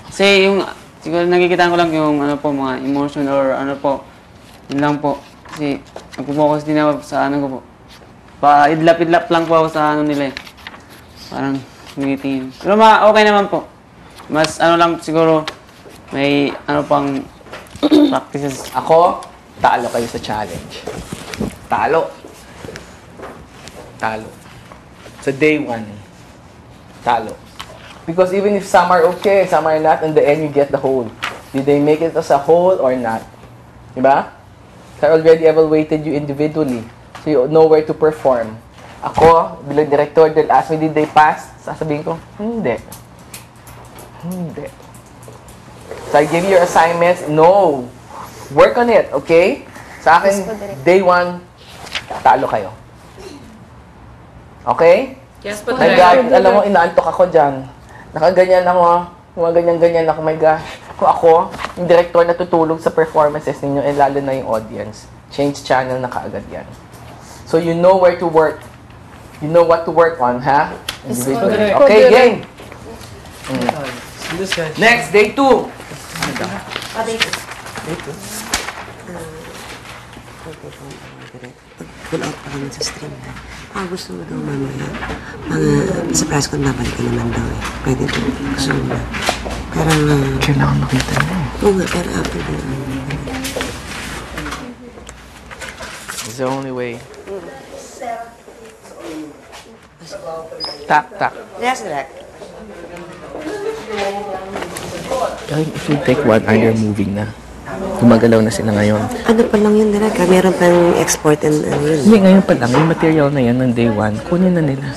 Kasi yung, siguro nakikita ko lang yung ano po, mga emotion or ano po. Yun lang po. Kasi nagpo-focus din ako sa ano ko po. Pa-idlap-idlap lang po ako sa ano nila eh. Parang tumitingin. Pero okay naman po. Mas ano lang siguro, may ano pang practices. Ako, talo kayo sa challenge. Talo. Talo. Sa day 1, talo. Because even if some are okay, some are not, in the end, you get the whole. Did they make it as a whole or not? Diba? I already evaluated you individually. So you know where to perform. Ako, bilang director, they'll ask me, did they pass? Sasabihin ko, hindi. Hindi. So I give you your assignments. No. Work on it, okay? Sa akin, day 1, talo kayo. Okay? Yes, po, My God, alam mo, inaantok ako dyan. Nakaganyan ako, ganyan-ganyan ako, my gosh. Kung ako, yung director na tutulog sa performances ninyo, eh lalo na yung audience. Change channel na kaagad yan. So you know where to work. You know what to work on, ha? Individually. Okay, game. Next, day 2. Pull out pa naman sa stream. Gusto mo daw mamaya. Surprise ko, babalik ka naman daw eh. Pwede ito. Gusto mo na. Parang... Kailangan makita mo. Oo nga, pero after the... It's the only way. Tak. Yes, direct. If you take 1 hour, you're moving na. Gumagalaw na sila ngayon. Ano pa lang yun, direct? Meron pang export and yun. Hindi, ngayon pa lang. Yung material na yan ng day 1, kunin na nila.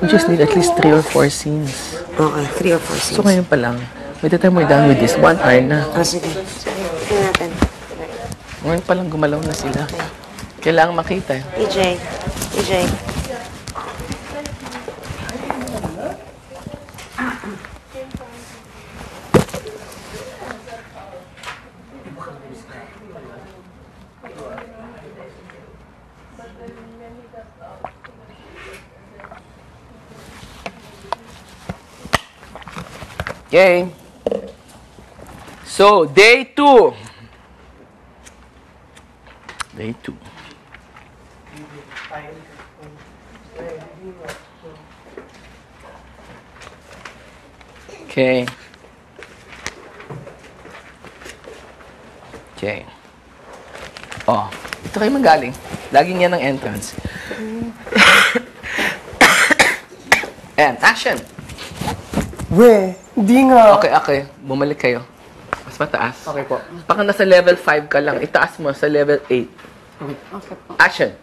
We just need at least 3 or 4 scenes. Okay, 3 or 4 scenes. So ngayon pa lang. By the time we're done with this, 1 hour na. Sige. Tingnan natin. Ngayon pa lang gumalaw na sila. Kailangan makita eh. EJ. Okay. So, day 2. Day 2. Okay. Okay. Oh, ito kayo magaling. Laging yan ang entrance. And action! We, hindi nga. Okay. Bumalik kayo. Mas mataas. Okay po. Baka nasa level 5 ka lang. Itaas mo sa level 8. Okay po. Action!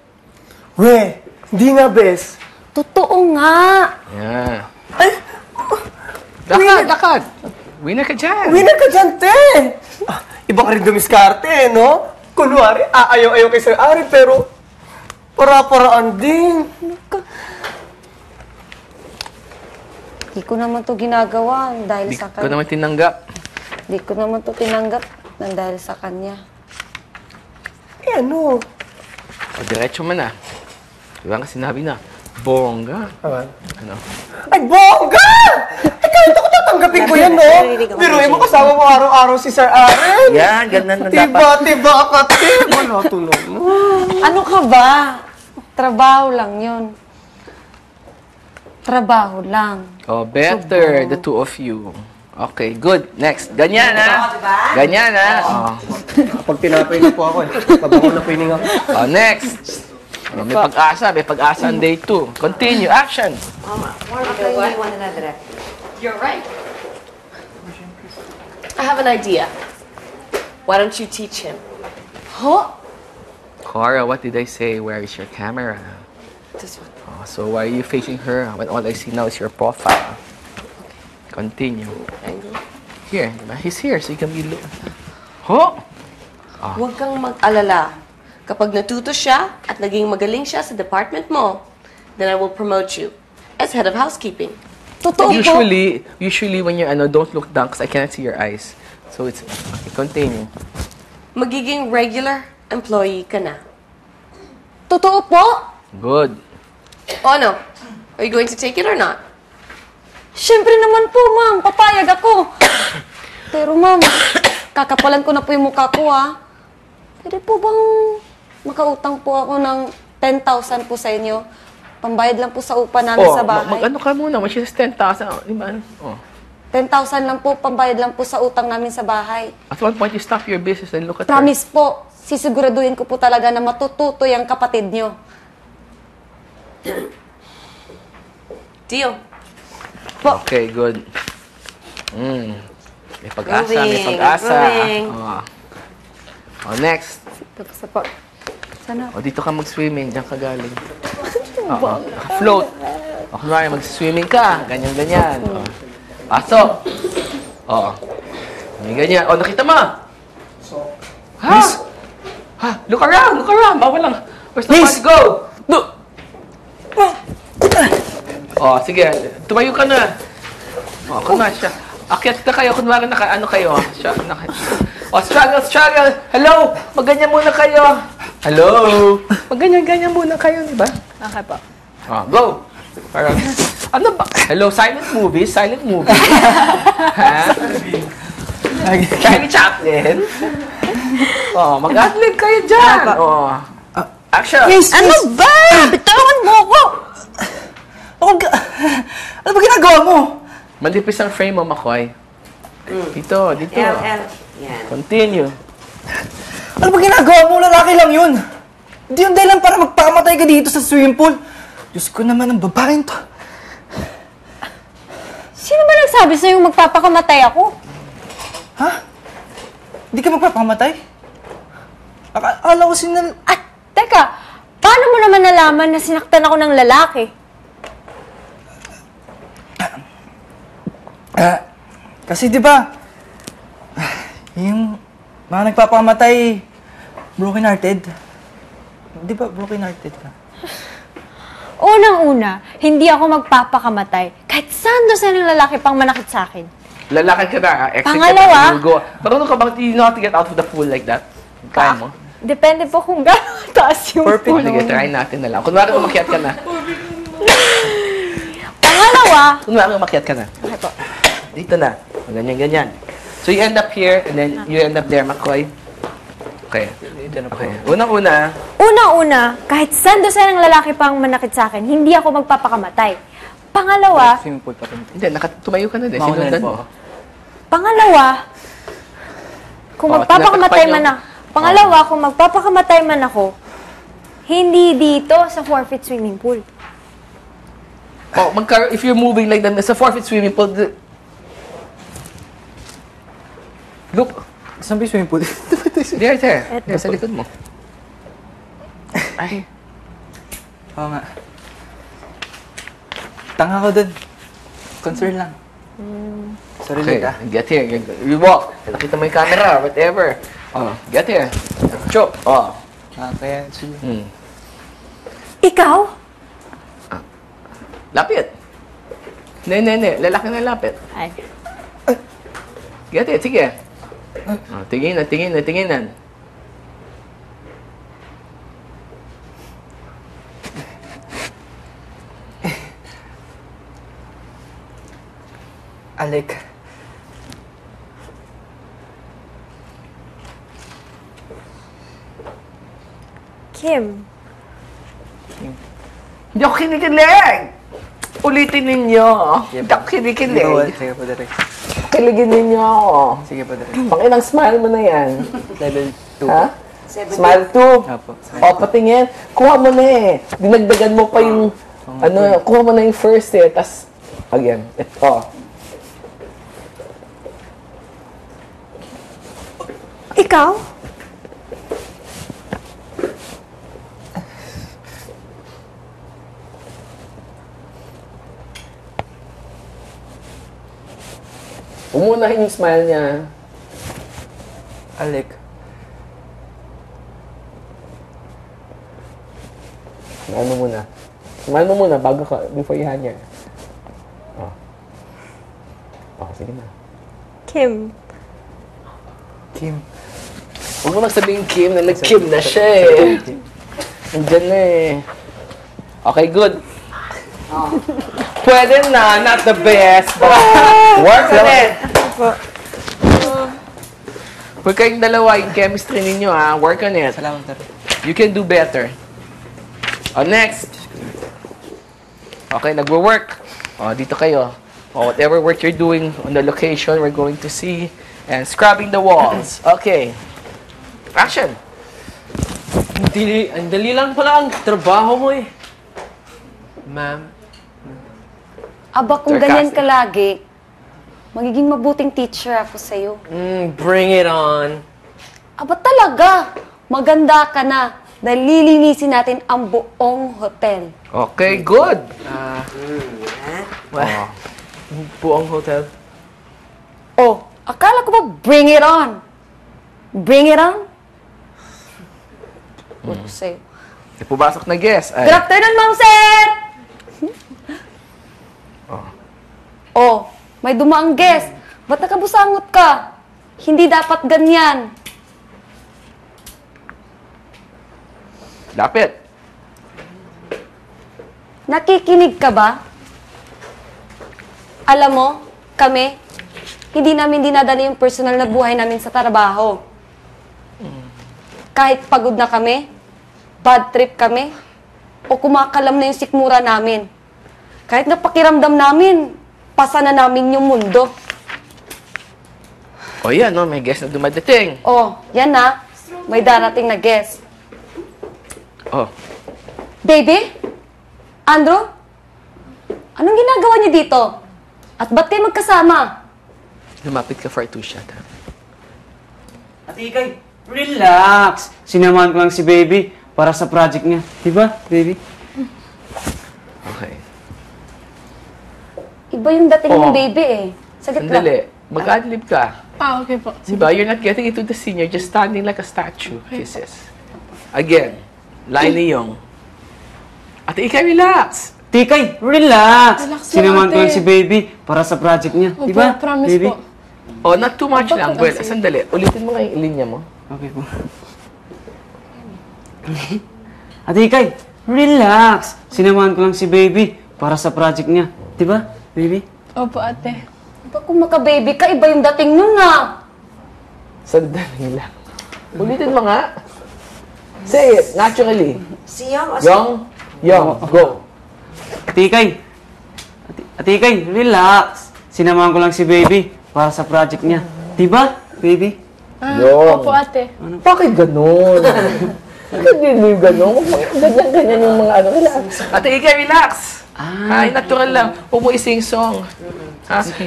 We, hindi nga, bes. Totoo nga! Yeah. Ay, Lakad! Winner ka dyan! winner ka dyan, te! Iba ka rin dumiskarte, no? Kunwari, aayaw-ayaw kay Sir Ari, pero para-paraan din. Di ko naman to ginagawa dahil Di sa ko kanya. naman tinanggap. Di ko naman to tinanggap ng dahil sa kanya. Eh, ano? O, diretso mo na. Diba nga sinabi na, bongga. Ano? Ay, bongga! Kahit ako tatanggapin ko yan, no? Biruin mo kasama mo araw-araw si Sir Aren. Yan, ganun na dapat. Tiba ka, te. Wala tulog mo. Ano ka ba? Trabaho lang yun. Trabaho lang. Oh, better, the two of you. Okay, good. Next. Ganyan, ha? Ganyan, ha? Oh. Pag tinapay na po ako, pabango na pining ako. Oh, next. Oh, may pag-asa. May pag-asa on day 2. Continue. Action. Okay, one another. You're right. I have an idea. Why don't you teach him? Ho? Cora, what did I say? Where is your camera? This one. Oh, so why are you facing her when all I see now is your profile? Continue. Angle. Here. Diba? He's here, so you can be look. Ho! Huwag kang mag-alala. Kapag natuto siya at naging magaling siya sa department mo, then I will promote you as head of housekeeping. Totoo po. Usually when you're don't look down because I cannot see your eyes. So it's okay, continue. Magiging regular employee ka na. Totoo po? Good. O ano? Are you going to take it or not? Siyempre naman po, ma'am. Papayag ako. ma'am. Kakapalan ko na po yung mukha ko, ha. Pwede po bang makautang po ako ng 10,000 po sa inyo? Pambayad lang po sa upa namin sa bahay. Mag-ano ka muna, which is 10,000. Di ba? Oh. 10,000 lang po, pambayad lang po sa utang namin sa bahay. At one point, you stop your business and look at her. Promise po, sisiguraduhin ko po talaga na matututo yung kapatid nyo. Deal. Okay, good. May pag-asa, may Moving, pag-asa. moving. Next. Tapos na po. Sana. Dito ka mag-swimming. Diyan ka galing. Float. Kunwari, mag-swimming ka. Ganyan-ganyan. Pasok. Ganyan. Nakita mo? Ha? Ha? Look around. Look around. Bawal lang. Where's the party go? Sige. Tumayo ka na. Kunwari siya. Akyat na kayo. Kunwari ano kayo. Siya, struggle. Hello. Magganyan muna kayo. Hello. Magganyan-ganyan muna kayo, di ba? Okay po. Go. Parang, ano ba? Hello, silent movie? Ha? Charlie Chaplin? Mag-adlib kayo dyan. Action. Ano ba? Bitawan mo ako! Ano ba ginagawa mo? Malipis ang frame mo, Makoy. Dito. L. Yan. Continue. Ano ba ginagawa mo? Lalaki lang yun. Hindi yung dahilan para magpakamatay ka dito sa swimming pool. Diyos ko naman, ang babaeng to. Sino ba nagsabi sa'yo magpapakamatay ako? Ha? Hindi ka magpapakamatay? Akala ko sinal... At, teka, paano mo naman nalaman na sinaktan ako ng lalaki? Kasi di ba, yung mga nagpapakamatay, broken-hearted. Di ba broken-hearted ka? Unang-una, hindi ako magpapakamatay. Kahit saan doon sa ng lalaki pang manakit sa akin. Lalaki ka na. Exit Pangalawa? ka na. Go. Marunong ka bang you know how to get out of the pool like that? Kaya mo? Depende po kung gano'n taas yung pool. Sige, try natin na lang. Kunwari umakyat ka na. Pangalawa, Kunwari umakyat ka na. okay po. Dito na. Ganyan. So you end up here and then you end up there, Makoy. Okay. Unang-una, Unang-una, kahit saan doon sa ng lalaki pang manakit sa akin, hindi ako magpapakamatay. Pangalawa, Swimming pool pa rin. hindi, tumayo ka na din. Mauna Sinundan po. mo. Pangalawa, kung magpapakamatay tinatakpan man ako, pangalawa, kung magpapakamatay man ako, hindi dito sa forfeit swimming pool. If you're moving like that, sa forfeit swimming pool, look, Saan ba yung swimming pool? there. There, sa likod mo. Ay, Oo nga. Tanga ko dun. Concern lang. Sorry okay, ulit ah. get here. You walk. Nakita mo yung camera, whatever. Get here. Chop. Kaya swimming. Ikaw? Lapit. Ne. Lalaki na lapit. Ay. Get it, sige. Tinginan. Alec. Kim. Hindi ako kinikilig! Ulitin ninyo. Hindi ako kinikilig. Sige po, direct. Kiligin ninyo ako. Sige po, direct. Panginang smile mo na yan. Level 2. Ha? Smile 2. Apo. Patingin. Kuha mo na eh. Dinagdagan mo pa yung, kuha mo na yung first eh. Tas, again. Ikaw? Umunahin yung smile niya. Alec. Smile mo muna bago ka, before you hand niya. Sige na. Kim. Kim. Huwag mo nagsabihin Kim na nag-Kim na siya eh. Nandiyan na eh. Okay, good. Pwede na, not the best, but work on it. Pag kayong dalawa, yung chemistry ninyo, work on it. Salamat, sir. You can do better. Next. Okay, nagwo-work. Dito kayo. Whatever work you're doing on the location, we're going to see. And scrubbing the walls. Okay. Action. Ang dali lang pala ang trabaho mo eh. Ma'am. Aba, kung Sarcastic. ganyan ka lagi, magiging mabuting teacher ako sa'yo. Bring it on. Aba talaga, maganda ka na. Dahil lilinisin natin ang buong hotel. Okay, good. Buong hotel. Oh, akala ko ba bring it on? Bring it on? Ano sa'yo? May pumasok na guest. Good afternoon, Ma'am Sir! Oh, may dumaang guest. Ba't nakabusangot ka? Hindi dapat ganyan. Lapit. Nakikinig ka ba? Alam mo, kami, hindi namin dinadala yung personal na buhay namin sa trabaho. Kahit pagod na kami, bad trip kami, o kumakalam na yung sikmura namin. Kahit napakiramdam namin, pasa na namin yung mundo. Yan, may guest na dumadating. Oh, yan na, may darating na guest. Baby? Andrew? Anong ginagawa niyo dito? At ba't kayo magkasama? Lumapit ka for a two-shot, ha? Ate Ikay, relax. Sinamahan ko lang si baby para sa project niya. Diba, baby? Okay. Iba yung dating ng baby eh. Saglit lang. Sandali. Mag-adlib ka. Okay po. Diba? You're not getting into the scene. You're just standing like a statue. Kisses. Again. Line ni Yong. Ate Ikay, relax. Ate Ikay, relax. Relax lang, Sinamahan ko ate. lang si baby para sa project niya. Opo, Diba, promise baby? po. Not too much lang. Well, sandali. Ulitin mo nga yung linya mo. Okay po. Ate Ikay, relax. Sinamahan ko lang si baby para sa project niya. Diba, baby? Opo, ate. Iba kung maka-baby ka, iba yung dating nun ah. Sandali lang. Ulitin mo nga. Say it, naturally. Si Young o Yong, go. Ate Ikay, Ate Ikay, relax. Sinamahan ko lang si baby para sa project niya. Diba, baby? Yong. Opo, ate. Bakit ganun? Bakit hindi ganun? Ganyan yung mga ano. Relax. Ate Ikay, relax. Ay, natural lang. Huwag mo ising song.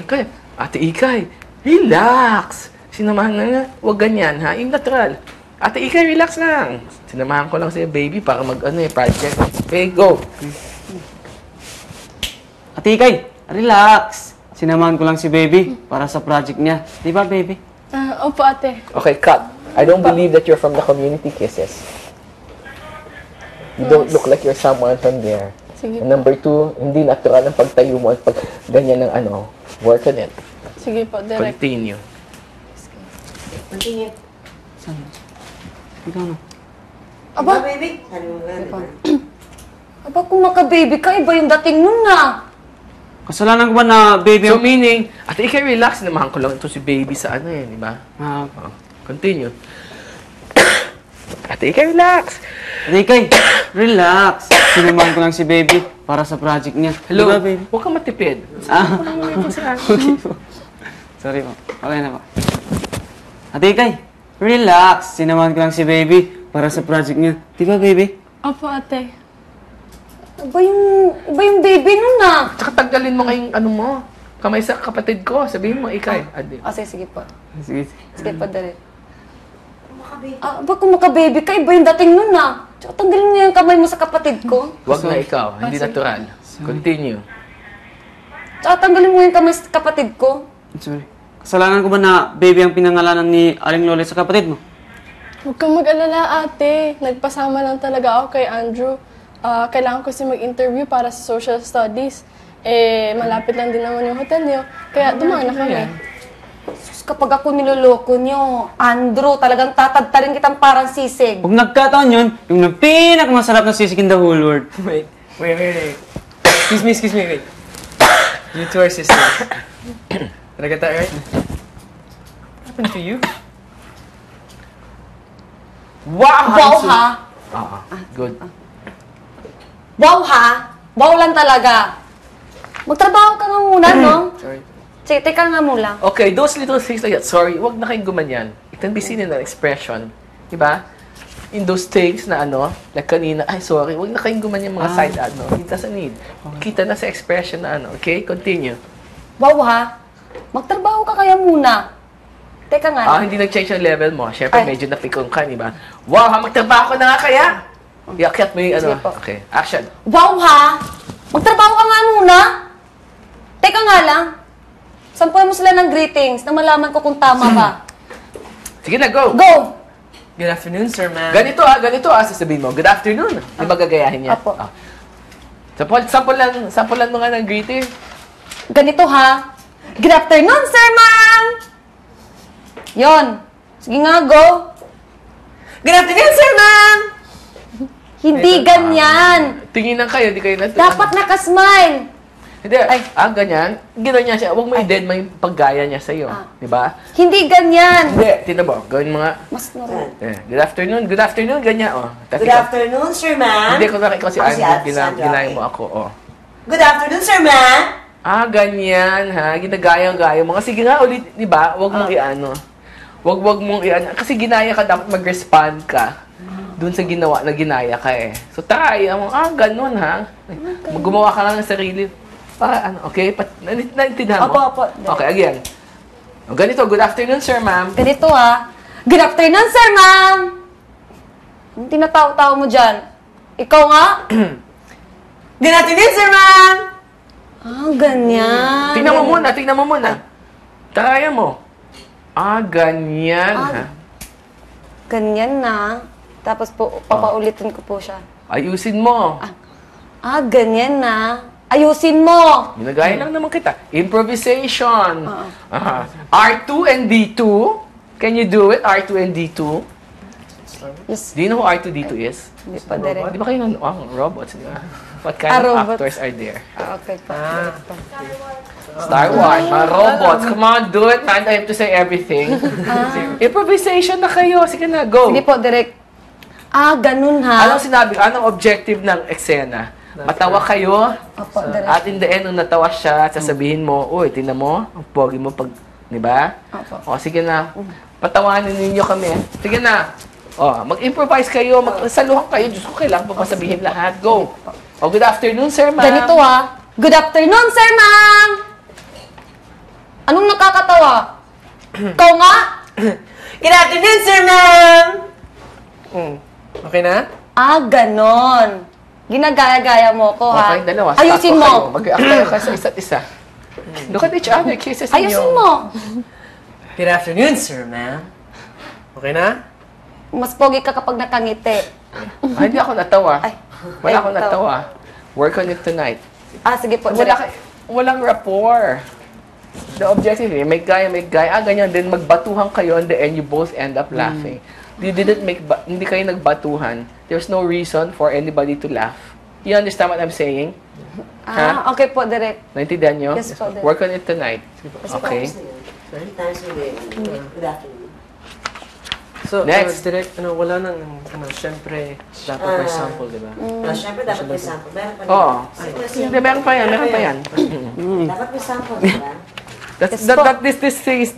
Kaya, Ate Ikay, relax. Sinamahan na, huwag ganyan, ha? Yung natural. Ate Ikay, relax lang. Sinamahan ko lang si baby para project. Okay, go. Ate Ikay, relax. Sinamahan ko lang si baby para sa project niya. Diba, baby? Opo, ate. Okay, cut. I don't believe that you're from the community kisses. You don't look like you're someone from there. Sige And number two, hindi natural ang pagtayo mo at pag ganyan ng work on it. Sige po, direct. Continue. Continue. Ikaw na. Aba, baby? Ano nga, diba? aba kung maka-baby ka, iba yung dating nun ah. Kasalanan ko ba na baby So ang... meaning, Ate Ikay, relax. Sinamahan ko lang ito si baby sa di ba? Continue. Ate Ikay, relax. Ate Ikay, relax. Sinamahan ko lang si baby para sa project niya. Hello? Diba, baby? Huwag kang matipid. Okay po. Sorry po. Okay na po. Ate Ikay, relax. Sinamahan ko lang si baby para sa project niya. Diba, baby? Opo, ate. Iba yung baby nun ah. Tsaka tanggalin mo ngayong mo. Kamay sa kapatid ko. Sabihin mo, Ikay. Adi. Sige po. Sige. Sige po, dali. Aba kung maka-baby ka, iba yung dating nun ah. Tsaka tanggalin mo yung kamay mo sa kapatid ko. Huwag na ikaw. Hindi natural. Continue. Tsaka tanggalin mo yung kamay sa kapatid ko. Sorry. Kasalanan ko ba na baby ang pinangalanan ni Aling Lola sa kapatid mo? Huwag kang mag-alala, ate. Nagpasama lang talaga ako kay Andrew. Kailangan ko kasi mag-interview para sa social studies. Malapit lang din naman yung hotel niyo. Kaya dumaan na kami. Sus, kapag ako niloloko niyo, Andrew, talagang tatadtarin kitang parang sisig. Pag nagkataon yun, yung pinakamasarap na sisig in the whole world. Wait. Excuse me, wait. You two are sisters. Did I get that right? What happened to you? Wow! Wow ha? Good. Wow ha? Wow lang talaga. Magtrabaho ka nga muna, no? Sorry. Sige, teka nga muna. Okay, those little things like that. Sorry, wag na kayong gumanyan. It can be seen in an expression. Diba? In those things na like kanina, ay sorry, wag na kayong gumanyan mga side It doesn't need. Kita na sa expression na Okay, continue. Wow ha? Magtrabaho ka kaya muna. Teka nga. Hindi nag-change yung level mo. Siyempre, Ay. medyo napikon ka, diba? Wow, magtrabaho ko na nga kaya? Iakyat mo yung Sige po. Okay, action. Wow ha? Magtrabaho ka nga muna. Teka nga lang. Sampuan mo sila ng greetings na malaman ko kung tama ba. Sige na, go! Go! Good afternoon, sir, ma'am. Ganito sasabihin mo. Good afternoon. Di ba gagayahin niya? Apo. Sampulan mo nga ng greeting. Ganito ha. Good afternoon, sir, ma'am! Yon. Sige nga, go. Good afternoon, sir, ma'am! Hindi ganyan. Tinginan kayo, di kayo Dapat nakasmile. Hindi, Ay. ganyan. Gano'n niya siya. Huwag mo i-dead mo yung paggaya niya sa'yo. Di ba? Hindi ganyan. Hindi, tinan mo. Gawin mo nga. Mas normal. Good afternoon, ganyan. Tapos Good afternoon, sir, ma'am. Hindi ko na ikaw si Ako si Andrew, Sandra, ginaya okay. mo ako. Good afternoon, sir, ma'am. Ganyan ha. Ginagaya-gaya mo. Sige nga ulit, di ba? Huwag mong Huwag mong kasi ginaya ka, dapat mag-respond ka dun sa ginawa na ginaya ka eh. So try mo, ganun ha. Gumawa ka lang ng sarili. Para okay? Naintindihan mo? Opo. Okay, again. Ganito, good afternoon, sir, ma'am. Ganito ha. Good afternoon, sir, ma'am! Ang tinatawa-tawa mo dyan. Ikaw nga? Good afternoon, sir, ma'am! Ganyan. Tingnan mo muna. Try mo. Ganyan ha. Ganyan na. Tapos po, papaulitin ko po siya. Ayusin mo. Ganyan na. Ayusin mo! Ginagaya lang naman kita. Improvisation. R2 and D2. Can you do it? R2 and D2. Yes. Do you know who R2 D2 is? Hindi pa direct. Di ba kayo robots? Di ba? What kind of Robots. actors are there? Okay pa. Star Wars, mga robots. Come on, do it, man. I have to say everything. Improvisation na kayo. Sige na, go. Sige po, direct. Ganun ha. Anong sinabi? Anong objective ng eksena? Matawa kayo, Opo, direct. at in the end, nung natawa siya, sasabihin mo, uy, tingnan mo, ang pogi mo pag, di ba? Opo. O, sige na. Patawanin ninyo kami. Sige na. Mag-improvise kayo, magsaluhan kayo. Diyos ko, kailangan pa pasabihin lahat. Go. Good afternoon, sir, ma'am. Ganito ha. Good afternoon, sir, ma'am! Anong nakakatawa? Ikaw nga? Good afternoon, sir, ma'am! Okay na? Ganon. Ginagaya-gaya mo ko, ha? Okay, dalawa. Ayusin mo. Mag-react kayo sa isa't isa. Look at each other, kisses ninyo. Ayusin mo. Good afternoon, sir, ma'am. Okay na? Mas pogi ka kapag nakangiti. Hindi ako natawa. Wala akong ito. natawa. Work on it tonight. Sige po. Walang rapport. The objective, may guy, ganyan. Then magbatuhan kayo and the end, you both end up laughing. Hindi kayo nagbatuhan. There's no reason for anybody to laugh. You understand what I'm saying? Okay po, direct. Naintindihan nyo? Yes po, Dad. Work on it tonight. Okay? Times a day. Good afternoon. So, Next. direct, wala nang, syempre, dapat may sample, di ba? Siyempre, dapat may sample. Meron pa rin. Oo. Hindi, meron pa yan. Dapat may sample, di ba? This thing is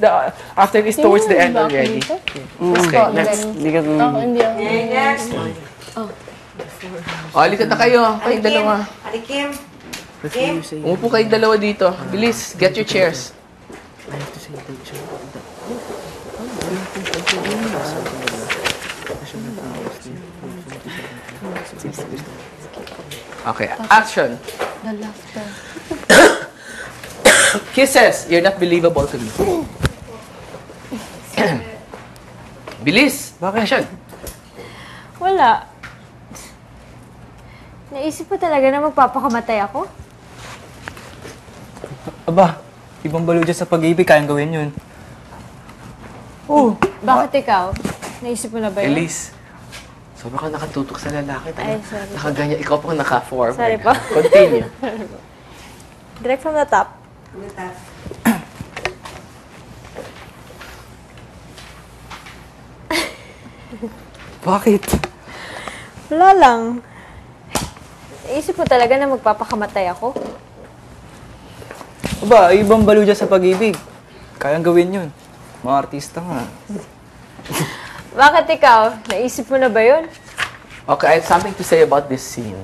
after this towards the end already. Okay, next. Hindi ka Hindi ako. Okay, next. Likat na kayo. Kayong dalawa. Ali Kim. Kim. Umupo kayong dalawa dito. Bilis, get your chairs. Okay, action. The laughter. Kisses, you're not believable to me. Bilis, action. Wala. Naisip ko talaga na magpapakamatay ako? Aba, ibang balo dyan sa pag-ibig, kayang gawin yun. Bakit ikaw? Naisip mo na ba yun? Elise, sobrang ka nakatutok sa lalaki. Ay, sorry. Nakaganyan, ikaw pang naka-forward. Sorry po. Continue. Direct from the top. Bakit? Wala lang. Naisip mo talaga na magpapakamatay ako? Aba, ibang baliw dyan sa pag-ibig. Kayang gawin yun. Mga artista nga. Bakit ikaw? Naisip mo na ba yun? Okay, I have something to say about this scene.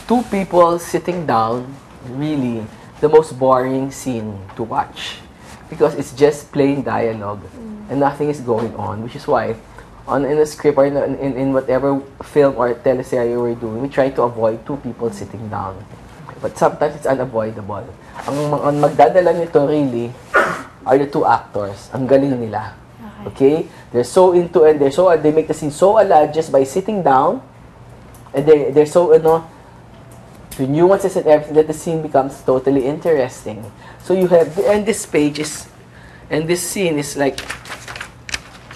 Two people sitting down, really, the most boring scene to watch. Because it's just plain dialogue and nothing is going on, which is why in a script or in whatever film or teleserye we're doing, we try to avoid two people sitting down. But sometimes it's unavoidable. Ang magdadala nito really are the two actors. Ang galing nila. Okay? They're so into and they make the scene so alive just by sitting down. And they're so, the nuances and everything that the scene becomes totally interesting. So you have, and this scene is like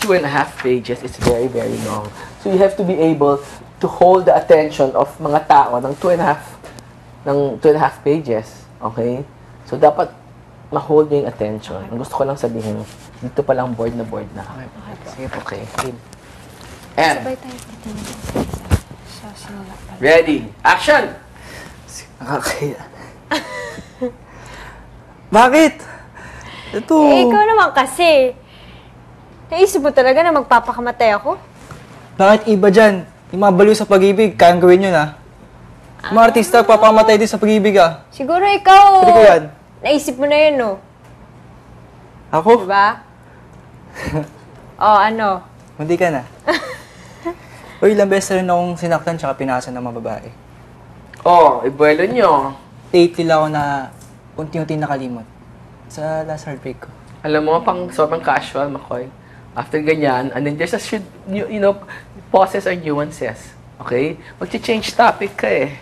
2.5 pages. It's very, very long. So you have to be able to hold the attention of mga tao ng 2.5 pages. Okay? So dapat ma-hold yung attention. Ang gusto ko lang sabihin, dito pa lang board na Okay. Okay. And, Sabay tayo titingin. Sa sinula pala. ready, action! Nakakaya. Bakit? Ito. Eh, ikaw naman kasi. Naisip mo talaga na magpapakamatay ako? Bakit iba dyan? Yung mga baliw sa pag-ibig, kayang gawin yun, ha? Yung mga artista, papamatay din sa pag-ibig, ha? Siguro ikaw. Pwede ko yan. Naisip mo na yun, no? Ako? Diba? Oh, ano? Hindi ka na. Uy, ilang beses rin akong sinaktan tsaka pinasa ng mga babae. Oh, ibuelo nyo. Lately lang ako na unti-unti nakalimot sa last heartbreak ko. Alam mo, pang sobrang casual, Makoy. After ganyan, and then there's a pauses or nuances. Okay? Mag-change topic ka eh.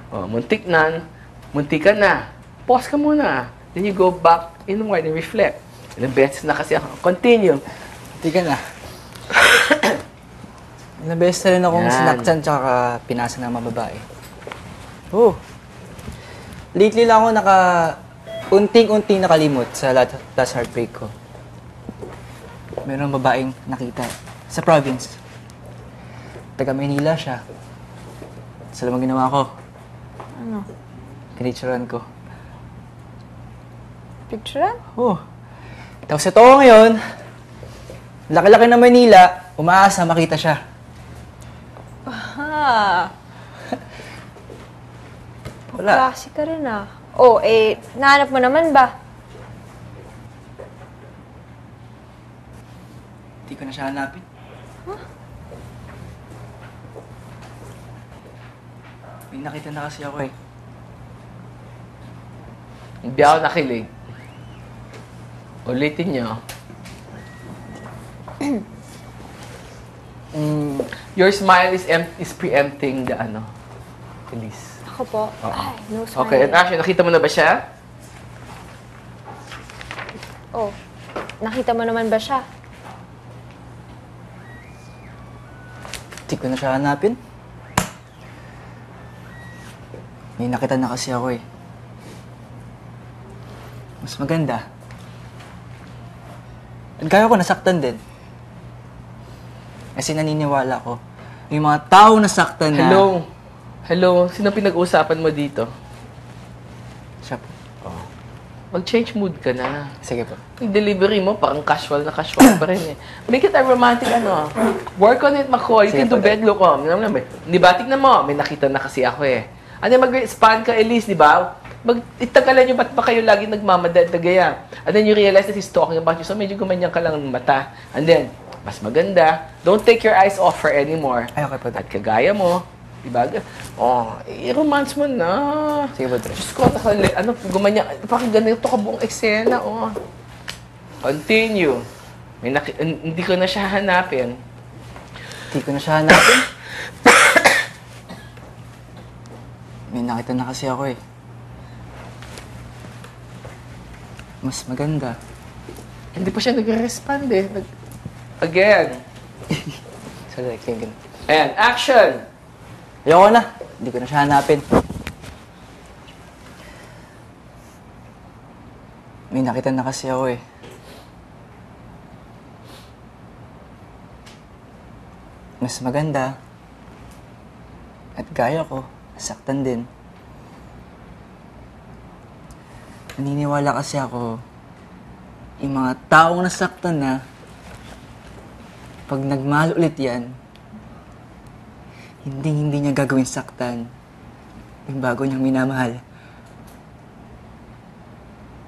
Oh, muntik ka na. Pause ka muna. Then you go back inward and reflect. Ilang beses na kasi ako. Continue. Hindi ka na. Ilang beses na rin akong Yan. sinaktan tsaka pinasa ng mga babae. Oh. Lately lang ako unting-unting nakalimot sa last heartbreak ko. Meron babaeng nakita sa province. Taga Maynila siya. Sa lamang ginawa ko. Ano? Pinicturean ko. Picture? Oh. Tapos ito ako ngayon, laki-laki na Maynila, umaasa makita siya. Ah. Wala. Klase ka rin ah. Oh, nahanap mo naman ba? Hindi ko na siya hanapin. May nakita na kasi ako eh. Hindi ako nakilig. Ulitin nyo. Your smile is preempting the Elise. Ako po. Ay, no smile. Okay, and actually, nakita mo na ba siya? Oh, nakita mo naman ba siya? Hindi ko na siya hanapin. May nakita na kasi ako eh. Mas maganda. At kaya ko nasaktan din. Kasi naniniwala ko, yung mga tao nasaktan na... Hello? Sino pinag-uusapan mo dito? Siya po. Mag-change mood ka na. Sige po. Yung delivery mo, parang casual na casual pa rin eh. Make it a romantic Work on it, Makoy. You can do bedlo ko. Di ba? Tignan mo. May nakita na kasi ako eh. Ano mag-respond ka, Elise, di ba? Itagalan nyo, ba't pa kayo lagi nagmamadad na gaya? And then you realize that he's talking about you, so medyo gumanyan ka lang ng mata. And then, mas maganda, don't take your eyes off her anymore. Ay, okay po. At kagaya mo, di ba? I-romance mo na. Sige po, Dre. Diyos ko, gumanyan, parang ganito ka buong eksena, Continue. Hindi ko na siya hanapin. Hindi ko na siya hanapin. May nakita na kasi ako eh. Mas maganda. Hindi pa siya nagre-respond eh. Again. Sorry, thinking. And action! Ayoko na. Hindi ko na siya hanapin. May nakita na kasi ako eh. mas maganda. At gaya ko, nasaktan din. Naniniwala kasi ako, yung mga taong nasaktan na, pag nagmahal ulit yan, hindi niya gagawin saktan yung bago niyang minamahal.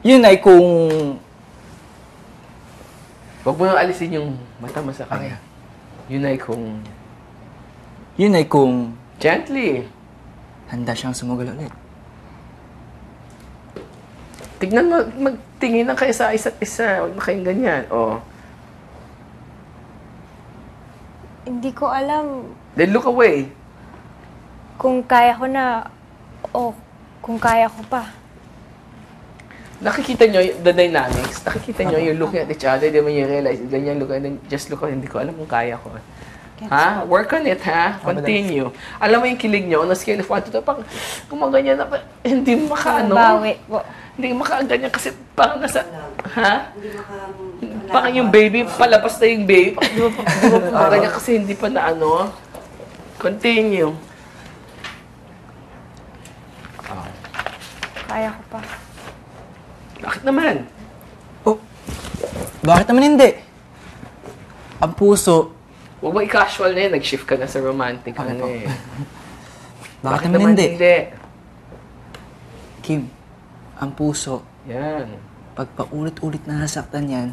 Yun ay kung... Huwag mo nang alisin yung mata mo sa kanya. Yun ay kung... Yun ay kung Gently. handa siyang sumugal ulit. Tignan mo, magtingin lang kayo sa isa't isa. Huwag na kayong ganyan. Oh. Hindi ko alam Then look away. kung kaya ko na o kung kaya ko pa. Nakikita nyo the dynamics. Nakikita nyo you're looking at each other. Di mo you realize, ganyan look, and then just look, hindi ko alam kung kaya ko. Ha? Work on it, ha? Continue. Alam mo yung kilig nyo, on a scale of 1 to 2, pang gumaganyan na, hindi mo makaano. Bawi po. Hindi mo makaganyan kasi parang nasa, ha? Parang yung baby, palabas na yung baby. Di mo makaganyan kasi hindi pa na ano. Continue. Kaya ko pa. Bakit naman? Oh, bakit naman hindi? Ang puso, Huwag mo i-casual na yun, nag-shift ka na sa romantic Okay ano po. eh. bakit naman hindi? hindi? Kim, ang puso, Yan. pag paulit-ulit na nasaktan yan,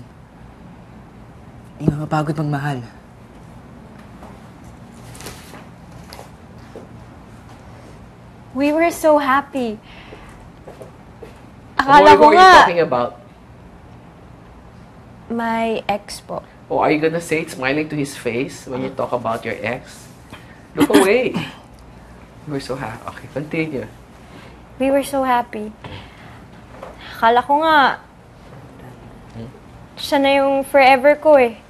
ay mapapagod magmahal. We were so happy. Who Akala ko are you nga, talking about? my ex po. Or are you gonna say it smiling to his face when you talk about your ex? Look away. We're so happy. Okay, continue. We were so happy. Akala ko nga, siya na yung forever ko eh.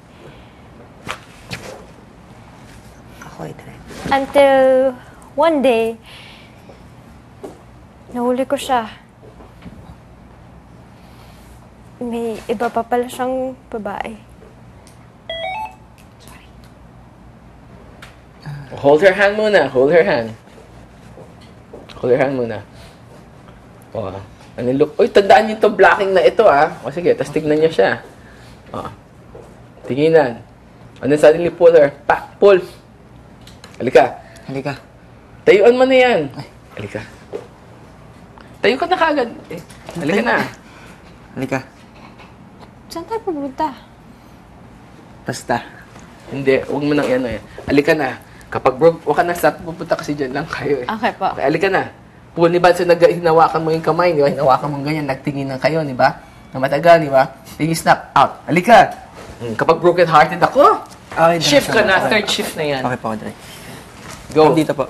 Ako ay direct. Until one day, nahuli ko siya. May iba pa pala siyang babae. Hold her hand muna. Hold her hand. Hold her hand muna. O, ano look? Uy, tandaan niyo itong blocking na ito, ah. O, sige, tapos tignan niyo siya. O, tinginan. And then suddenly pull her. Pull. Halika. Halika. Tayuan mo na yan. Halika. Tayo ka na kagad. Eh, halika na. Halika. Saan tayo pupunta? Basta. Hindi, huwag mo nang yan. Halika na. Kapag bro, huwag ka na stop, pupunta kasi dyan lang kayo eh. Okay po. Okay, halika na. Kung di ba, so hinawakan mo yung kamay, di ba? Hinawakan mo ganyan, nagtingin na kayo, di ba? Na matagal, di ba? Then you snap out. Halika. Kapag broken-hearted ako, Okay, shift ka na. okay. Third shift na yan. Okay po, direct. Go. Dito po.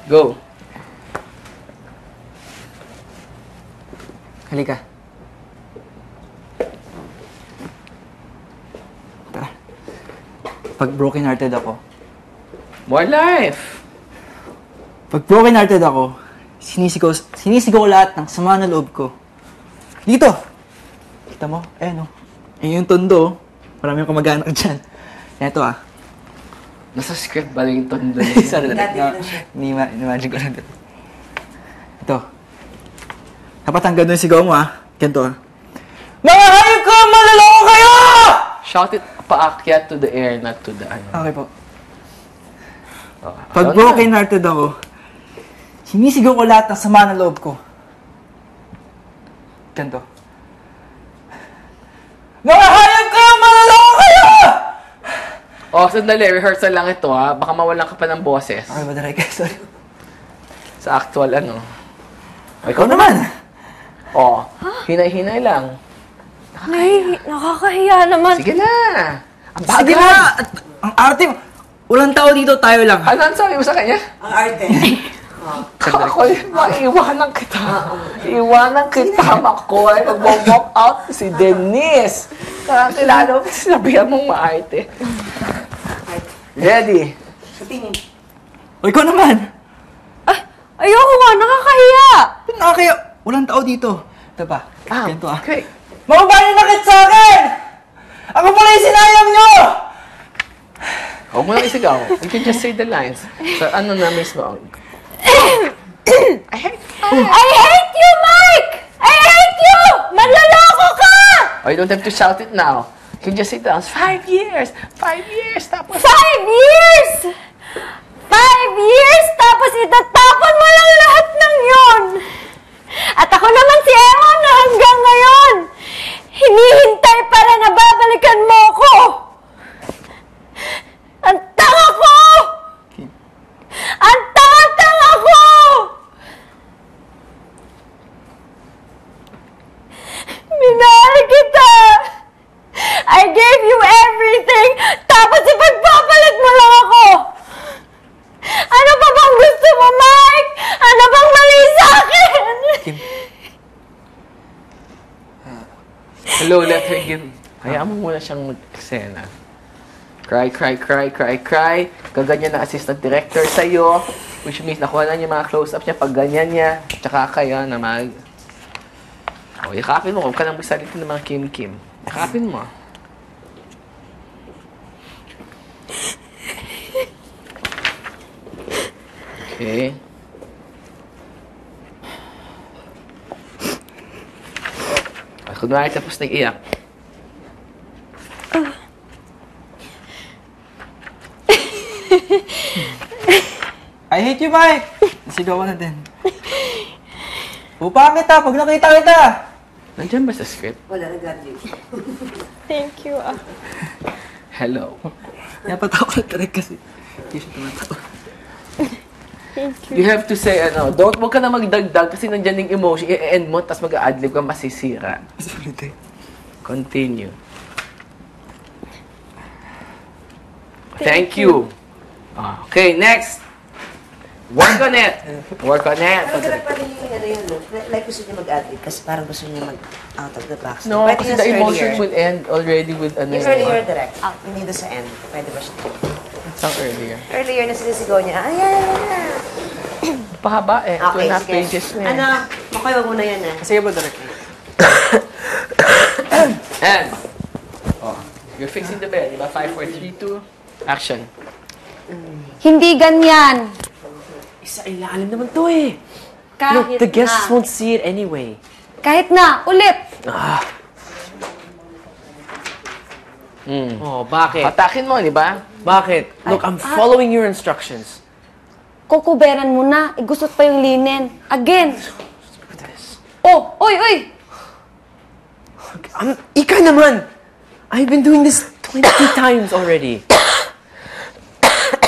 Go. Halika. Tara. Pag broken-hearted ako, More life. Pag broken-hearted ako, sinisigaw ko lahat ng sama na loob ko. Dito! Kita mo? Ayan o. Ayan yung tondo. Marami yung kamag-anak dyan. Eto ah. Nasa script ba yung tondo? Sorry, ni-imagine ko lang dito. Ito. Dapat hanggang doon sigaw mo ah. Ganito ah. Mga hayop ko! Malaloko kayo! Shout it paakyat to the air, not to the ano. Okay po. Oh, Pag broken-hearted ako, sinisigaw ko lahat ng sama ng loob ko. Ganito. Mga hayop kayo! Malaloko kayo! Oh, sandali. Rehearsal lang ito, ha? Baka mawalan ka pa ng boses. Okay ba, Daray? Sorry. Sa actual, ano. O, Ikaw naman! Oh, hinay-hinay lang. Ay, nakakahiya naman. Sige na! Ang Sige bagal! na! At ang arte mo! Walang tao dito, tayo lang. Ano ang sabi mo sa kanya? Ang arte. Ako, maiwanan kita. Iwanan kita, Makoy. Mag-walk out si Denise. Nakakilala mo, sinabihan mong maarte. Ready? Sa tingin. O, ikaw naman! Ayoko nga, nakakahiya. Nakakaya, walang tao dito. Ito pa, ganito ah. Okay. Mababayan na kit sa akin! Ako pala yung sinayang nyo! Huwag mo lang isigaw. You can just say the lines. So, ano na mismo? I hate you, Mike! I hate you! Manloloko ka! Oh, you don't have to shout it now. You can just say the lines. 5 years! 5 years! Tapos, 5 years! 5 years! Tapos itatapon mo lang lahat ng yon. At ako naman si Emma na hanggang ngayon, hinihintay para na babalikan mo ko. Ang tanga ko! Ang tanga-tanga ko! Minahal kita! I gave you everything! Tapos ipagpapalit mo lang ako! Ano pa bang gusto mo, Mike? Ano bang mali sa akin? hello, let her give. Hayaan mo muna siyang mag-eksena. Cry, cry, cry, cry, cry. Gaganyan na assistant director sa'yo. Which means nakuha na niya mga close-up niya pag ganyan niya. Tsaka kayo na mag... O, yakapin mo. Huwag ka nang magsalita ng mga kim-kim. Yakapin mo. Okay. Kunwari tapos nag-iyak. I hate you, Mike! Sigaw ko na din. Upahan kita pag nakita kita! Nandiyan ba sa script? Wala, nag-got you. Thank you, ah. Hello. Napatawa ko na kasi. Hindi siya tumatawa. Thank you. You have to say, wag ka na magdagdag kasi nandiyan yung emotion. I-end mo, tapos mag-a-adlib ka, masisira. Continue. Thank you. Okay, next. Work on it. Work on it. Pero direct pa rin yung ano yun, no? Like gusto niya mag-adlib kasi parang gusto niya mag-out of the box. No, Pwede kasi yung the emotion earlier. will end already with ano Yung earlier direct. Hindi doon sa end. Pwede ba siya? Isang earlier. Earlier na sinisigaw niya, ay, ay, ay, ay. Pahaba eh. Okay, 2.5 sige. pages na eh. Ano, makoy, wag mo na yan ah. Sige ba, direct? And, you're fixing the bed. Diba? 5, 4, 3, 2, action. Hindi ganyan. Isa ilalim naman to eh. Kahit Look, the guests na. won't see it anyway. Kahit na, ulit. Oh, bakit? Patakin mo, di ba? Bakit? Look, I'm following your instructions. Kukuberan mo na. Igusot pa yung linen. Again. Oh, oy, oy. Ika naman! I've been doing this 20 times already.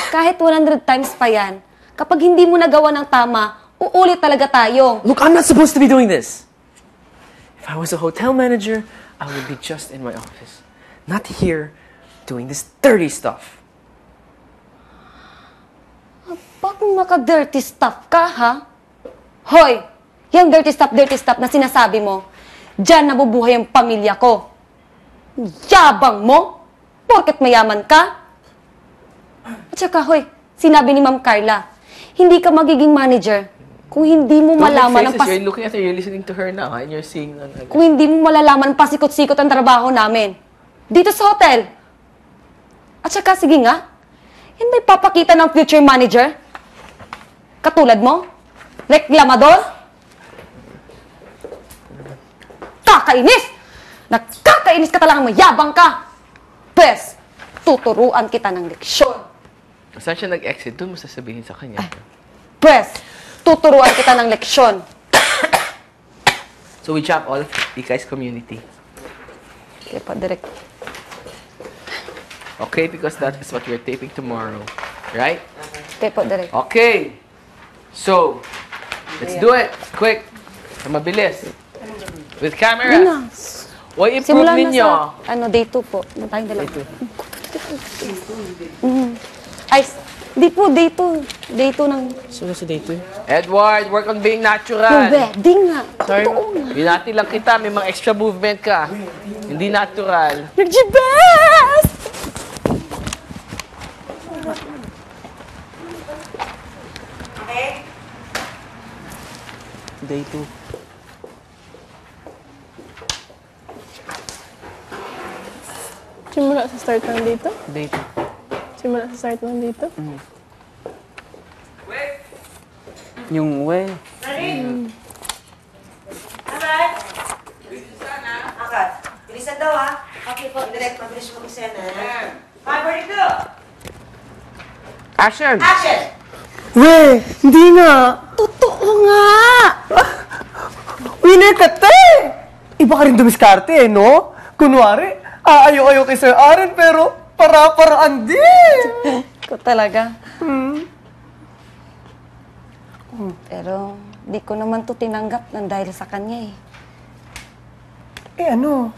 Kahit 100 times pa yan, kapag hindi mo nagawa ng tama, uulit talaga tayo. Look, I'm not supposed to be doing this. If I was a hotel manager, I would be just in my office. Not here, doing this dirty stuff. Bakit maka-dirty stuff ka, ha? Hoy! Yung dirty stuff na sinasabi mo, dyan nabubuhay ang pamilya ko. Yabang mo? Porket mayaman ka? At saka, hoy, sinabi ni Ma'am Carla, hindi ka magiging manager kung hindi mo malaman ang You're looking at her, you're listening to her now, and you're seeing... kung hindi mo malalaman ang pasikot-sikot ang trabaho namin. Dito sa hotel. At saka, sige nga, yan may papakita ng future manager? Katulad mo? Reklamador? Kakainis! Nagkakainis ka talagang mayabang ka! Pwes, tuturuan kita ng leksyon. Saan siya nag-exit? Doon mo sasabihin sa kanya. Pwes, tuturuan kita ng leksyon. So we chop all of Ikai's community. Okay pa, direct. Okay, because that is what we're taping tomorrow. Right? Okay po, direct. Okay. So, let's do it. Quick. Mabilis. With camera. Yun na. What improve Simulan na ninyo? sa, day 2 po. Nang tayong dalawa. Ay, di po, day 2. Day 2 ng... So, sa day 2? Edward, work on being Yung natural. wedding nga. Sorry, Totoo nga. binati lang kita. May mga extra movement ka. Hindi natural. Nag-best! Day 2. Simula sa start ng dito? Day 2. Simula sa start mo dito. Yung way. Akad. Bilisan daw ha. Okay po, direct. Mabilis mo eksena. 542! Action! Action! We, hindi nga. Totoo nga! Winner ka, te! Iba ka rin dumiskarte, no? Kunwari, aayaw-ayaw kay Sir Aaron, pero para-paraan din! Ko talaga. Pero, di ko naman to tinanggap ng dahil sa kanya eh. Eh, ano?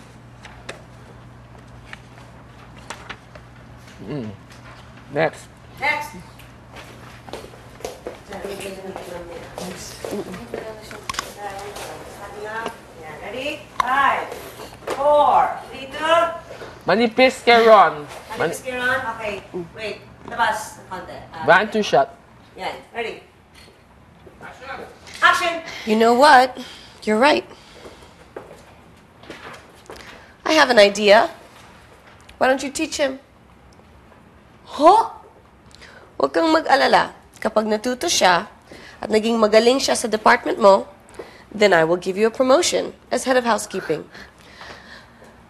Next. Next! Ready? 5, 4, 3, 2. Manipis kay Ron. Manipis kay Ron? Okay. Wait. Labas. Konti. One, two shot. Yan. Ready? Action! You know what? You're right. I have an idea. Why don't you teach him? Ho? Huwag kang mag-alala. Kapag natuto siya at naging magaling siya sa department mo, then I will give you a promotion as head of housekeeping.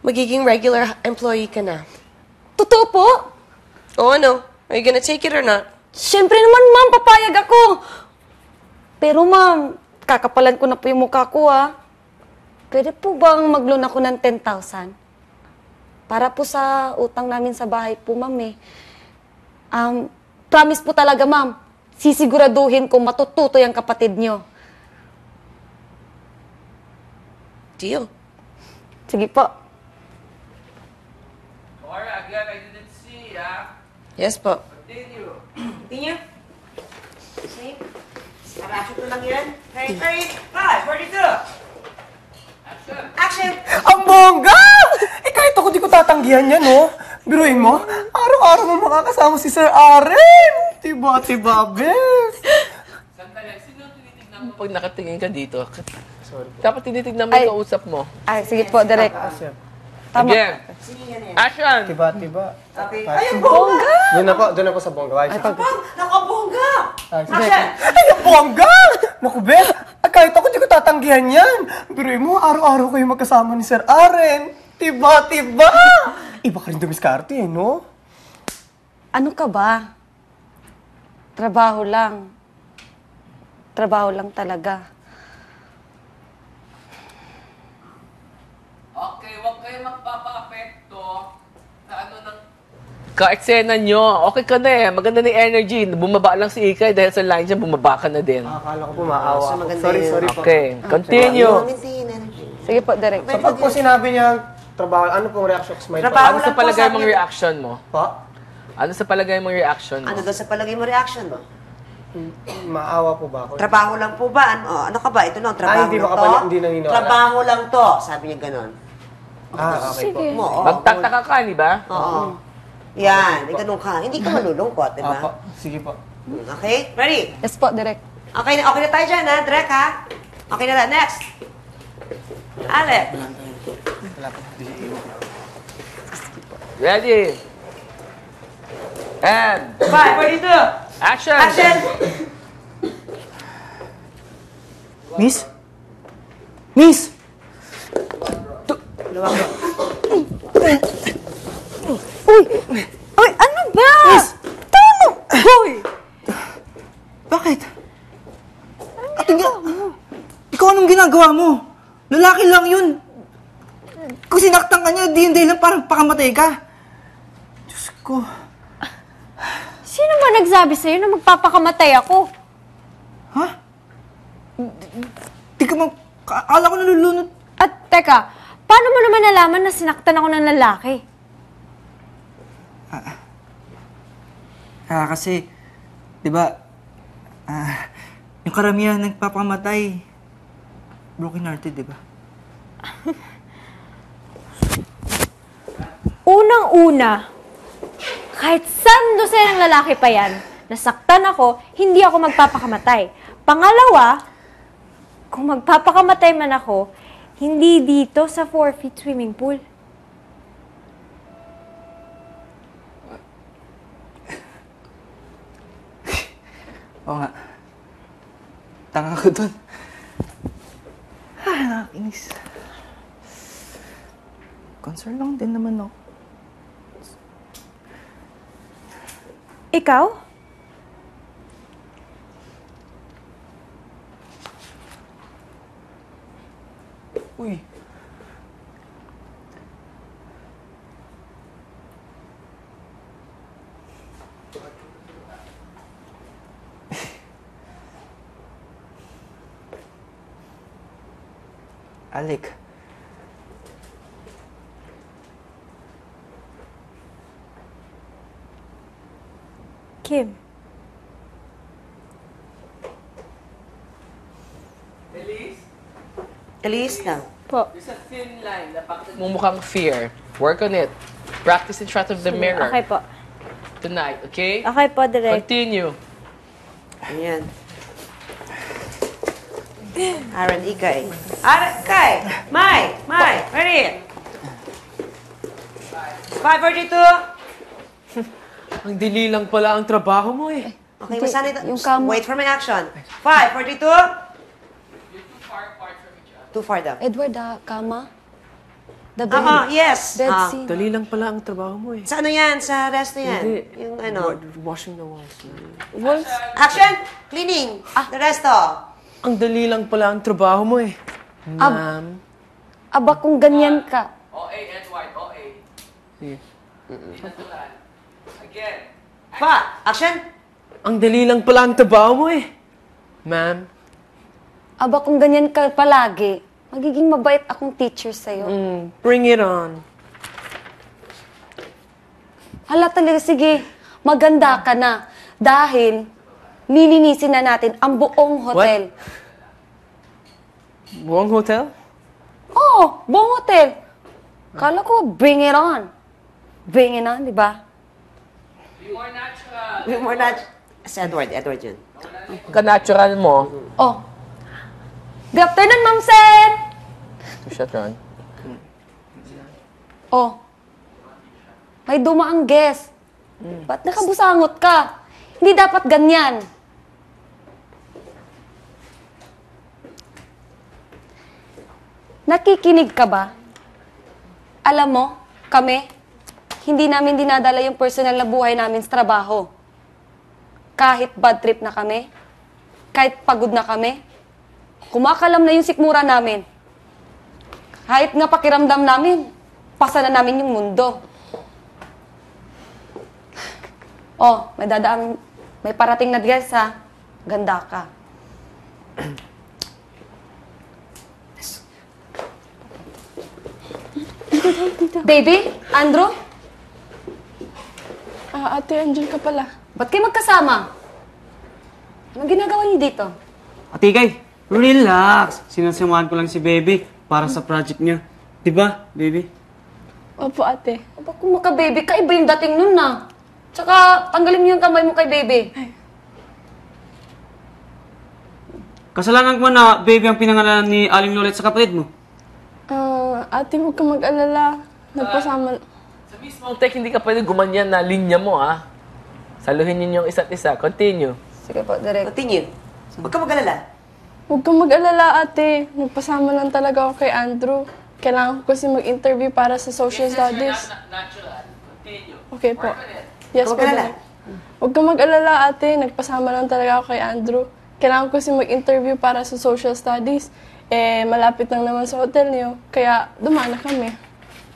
Magiging regular employee ka na. Totoo po? O ano? Are you gonna take it or not? Siyempre naman, ma'am, papayag ako. Pero, ma'am, kakapalan ko na po yung mukha ko, ah. Pwede po bang mag-loan ako ng 10,000? Para po sa utang namin sa bahay po, ma'am, eh. Promise po talaga, ma'am. Sisiguraduhin kong matututo yung kapatid nyo. Deal. Sige po. Cora, again, I didn't see, Yes po. Continue. See? Action ko lang yan. Okay, 5, 42. Action! Ang bongga! Eh, kahit ako di ko tatanggihan yan, no? Biruin mo, araw-araw mo makakasama si Sir Aaron. Tiba, bes. Sandali, sino tinitignan mo pag nakatingin ka dito? Sorry. Dapat tinitignan mo yung kausap mo. Ay, sige po, direct. Tama. Again. Action! Tiba. Okay. Ay, ang bongga! Doon ako sa bongga. Nakabongga! Action! Ay, ang bongga! Naku, bes, kahit ako di ko tatanggihan yan. Biruin mo, araw-araw kayo magkasama ni Sir Aaron. Tiba! Iba ka rin dumiskarte, eh, no? Ano ka ba? Trabaho lang. Trabaho lang talaga. Okay, huwag kayo magpapa-apekto sa ano ng... Ka-eksena nyo. Okay ka na eh. Maganda na yung energy. Bumaba lang si Ikay dahil sa line niya, bumaba ka na din. Akala ko po maawa ako. maganda Sorry po. Okay, continue. Sige po, direct. So, pag po sinabi niya, trabaho, ano pong reaction ko sa may Trabaho. Ano sa palagay mong reaction mo? Pa? Ano sa palagay mong reaction mo? Ano daw sa palagay mo reaction mo? Maawa po ba ako? Trabaho lang po ba? Ano ka ba? Ito lang, trabaho hindi lang to? makapal- hindi naniniwala. Trabaho lang to. Sabi niya ganon. Okay po. Oo. Magtataka ka, di ba? Oo. Yan, ganun ka. Hindi ka malulungkot, di Apa, ba? sige po. Okay? Ready? Yes po, direct. Okay na tayo dyan, ha? Direct, ha? Okay na lang. Next. Alec. Ready? And 5, 42. action! Action! Miss? Miss! Uy, ano ba? Tama! Hoy! Bakit? Ikaw anong ginagawa mo? Lalaki lang yun. Kung sinaktan ka niya, di yun dahilan parang pakamatay ka. Diyos ko. Sino ba nagsabi sa'yo na magpapakamatay ako? Ha? Di ka mag... Akala ko nalulunod. At teka, paano mo naman nalaman na sinaktan ako ng lalaki? Kasi, di ba, yung karamihan nagpapakamatay, broken-hearted, di ba? Unang-una, kahit saan ng lalaki pa yan, nasaktan ako, hindi ako magpapakamatay. Pangalawa, kung magpapakamatay man ako, hindi dito sa 4 feet swimming pool. Oo nga. Tanga ko dun. Ay, nakakinis. Concern lang din naman ako. Ikaw? Uy. Alec. Kim. Elise na. Po. There's a thin line na bakit mumukhang fear. Work on it. Practice in front of the mirror. Okay po. Tonight, okay? Okay po, Direk. Continue. Ayan. Aaron, Ikay. Aaron, Ikay! Mai! Ready? 5:42. Ang dili lang pala ang trabaho mo eh. Okay, masanay yung kama. Wait for my action. 5:42. Too far daw. Edward, kama? The bed. Yes. Bed scene. Dali lang pala ang trabaho mo eh. Sa ano yan? Sa rest na yan? Hindi. Yung ano? Washing the walls. Action! Cleaning! The rest Ang dali lang pala ang trabaho mo eh. Ma'am. Aba, kung ganyan ka. OA, Edward, OA. Sige. Again. Action! Ang dali lang pala ang trabaho mo eh. Ma'am. Aba, kung ganyan ka palagi, magiging mabait akong teacher sa'yo. Bring it on. Hala talaga, sige, maganda ka na. Dahil, lilinisin na natin ang buong hotel. Buong hotel? Oo, buong hotel. Kala ko, bring it on. Bring it on, di ba? Be more natural. Yung more not... Si Edward yun. Ka-natural mo. Oh. Good afternoon, Ma'am Sen! Shut down. Oh. May dumaang guest. Ba't nakabusangot ka? Hindi dapat ganyan. Nakikinig ka ba? Alam mo, kami, hindi namin dinadala yung personal na buhay namin sa trabaho. Kahit bad trip na kami, kahit pagod na kami, kumakalam na yung sikmura namin. Kahit nga pakiramdam namin, pasa na namin yung mundo. Oh, may parating na guest ha. Ganda ka. Baby, Andrew, Ate, andyan ka pala. ba't kayo magkasama? Anong ginagawa niyo dito? Ate Kay, relax. Sinasamahan ko lang si baby para sa project niya. Diba, baby? Opo, ate. Aba, kung maka-baby, kaiba yung dating nun na. Tsaka, tanggalin mo yung kamay mo kay baby. Kasalanan ko na baby ang pinangalanan ni Aling Lolet sa kapatid mo. Ate, huwag kang mag-alala. Nagpasama... Sa mismong tech, hindi ka pwede gumanyan na linya mo, ha? Saluhin niyo yung isa't isa. Continue. Sige po, direct. Continue. Huwag ka mag-alala. Huwag kang mag-alala, ate. Nagpasama lang talaga ako kay Andrew. Kailangan ko kasi mag-interview para sa social studies. Natural. Continue. Okay po. Yes po, Huwag ka mag-alala. Direk. Huwag kang mag-alala, ate. Nagpasama lang talaga ako kay Andrew. Kailangan ko kasi mag-interview para sa social studies. Malapit lang naman sa hotel niyo. Kaya dumana kami.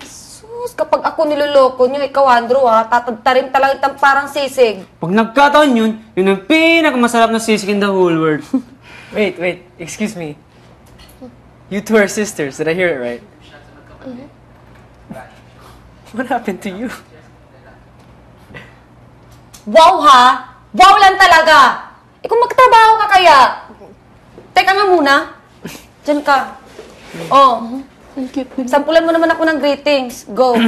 Sus, kapag ako niloloko niyo, ikaw, Andrew, ha, tatagtarin talaga itang parang sisig. Pag nagkataon yun, yun ang pinakamasarap na sisig in the whole world. Wait. Excuse me. You two are sisters. Did I hear it right? What happened to you? Wow, ha? Wow lang talaga! Kung magtrabaho ka kaya? Teka nga muna. Diyan ka. Oh. Sampulan mo naman ako ng greetings. Go.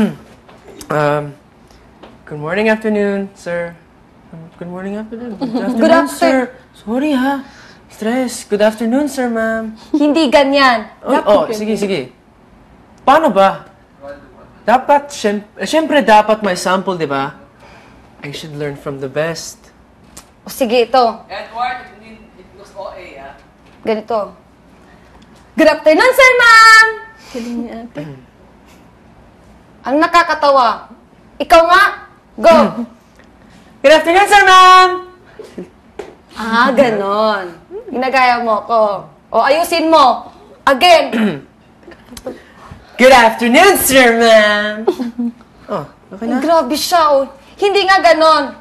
Good morning, afternoon, sir. Good morning, afternoon. Good afternoon. sir. Sorry, ha. Stress. Good afternoon, sir, ma'am. Hindi ganyan. Sige. Paano ba? Dapat, syempre dapat may sample, di ba? I should learn from the best. O sige, ito. Edward, it looks OA, ah. Ganito. Good afternoon, sir, ma'am! Galing ni ate. Ang nakakatawa. Ikaw nga. Go! Good afternoon, sir, ma'am! Ganon. Ginagaya mo ko. O, ayusin mo. Again. Good afternoon, sir, ma'am! Oh, okay Ay, na? grabe siya, oh. Hindi nga ganon.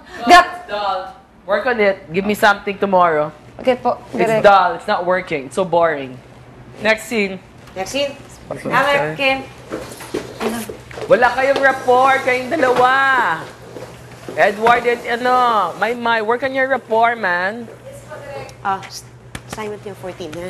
Dull. Work on it. Give me something tomorrow. Okay po, It's direct. dull. It's not working. It's so boring. Next scene. Next scene. Kim. Wala kayong rapport, kayong dalawa. Edward and my, work on your rapport, man. Assignment niyo 14, ha?